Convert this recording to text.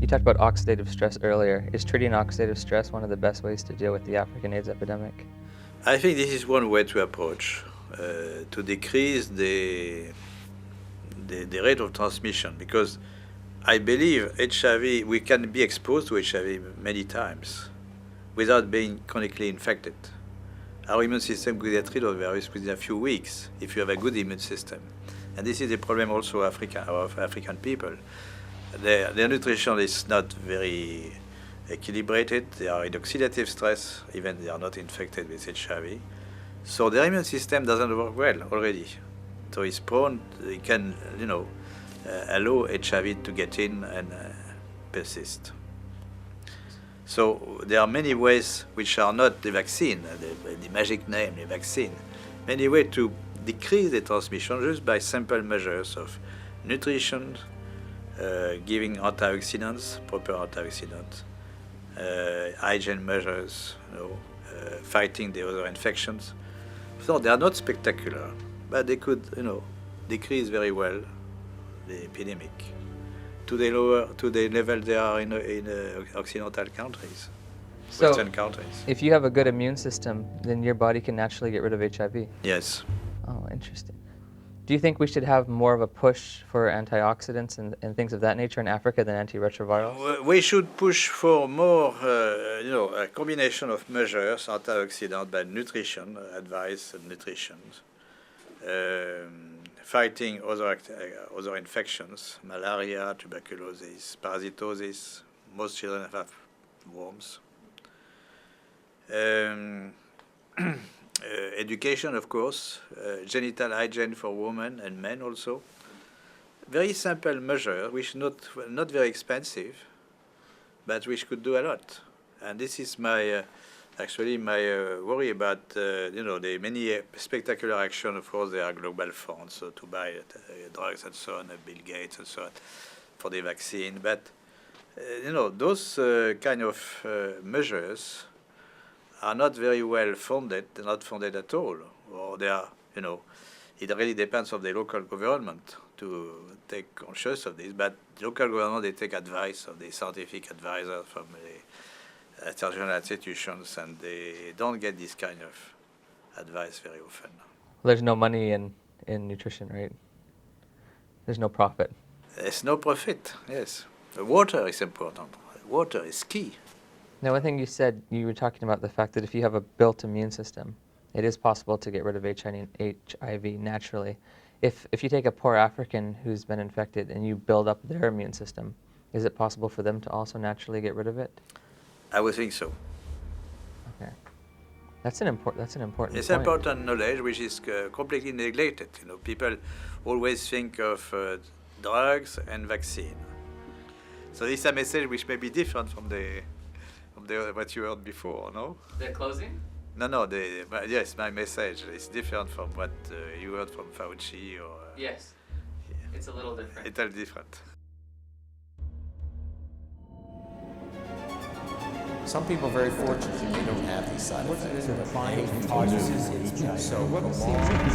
You talked about oxidative stress earlier. Is treating oxidative stress one of the best ways to deal with the African AIDS epidemic? I think this is one way to approach, to decrease the rate of transmission, because I believe HIV, we can be exposed to HIV many times without being chronically infected. Our immune system could get rid of the virus within a few weeks if you have a good immune system. And this is the problem also of African people. Their nutrition is not very equilibrated. They are in oxidative stress, even they are not infected with HIV. So their immune system doesn't work well already. So it's prone, it can, allow HIV to get in and persist. So there are many ways which are not the vaccine, the magic name, the vaccine. Many ways to decrease the transmission just by simple measures of nutrition, giving antioxidants, proper antioxidants, hygiene measures, fighting the other infections. So they are not spectacular, but they could, decrease very well the epidemic to the level they are in Occidental countries, So, Western countries. if you have a good immune system, then your body can naturally get rid of HIV. Yes. Oh, interesting. Do you think we should have more of a push for antioxidants and things of that nature in Africa than antiretrovirals? We should push for more, a combination of measures, antioxidant by nutrition, advice and nutrition, fighting other infections, malaria, tuberculosis, parasitosis. Most children have worms. Education, of course, genital hygiene for women and men also. Very simple measure, which not very expensive, but which could do a lot. And this is my worry about the many spectacular action. Of course, there are global funds to buy drugs and so on, Bill Gates and so on, for the vaccine. But those kind of measures are not very well funded, not funded at all, or they are, it really depends on the local government to take conscious of this, but local government, they take advice of the scientific advisors from the international institutions, and they don't get this kind of advice very often. There's no money in nutrition, right? There's no profit. There's no profit, yes. The water is important. Water is key. Now, one thing you said, you were talking about the fact that if you have a built immune system, it is possible to get rid of HIV naturally. If you take a poor African who's been infected and you build up their immune system, is it possible for them to also naturally get rid of it? I would think so. Okay, that's an important. It's point. important knowledge which is completely neglected. People always think of drugs and vaccine. So this is a message which may be different from what you heard before, no? The closing? No. Yes, my message is different from what you heard from Fauci or. Yes. Yeah. It's a little different. It's a little different. Some people are very fortunate that they don't have these side effects. But many causes so prolonged.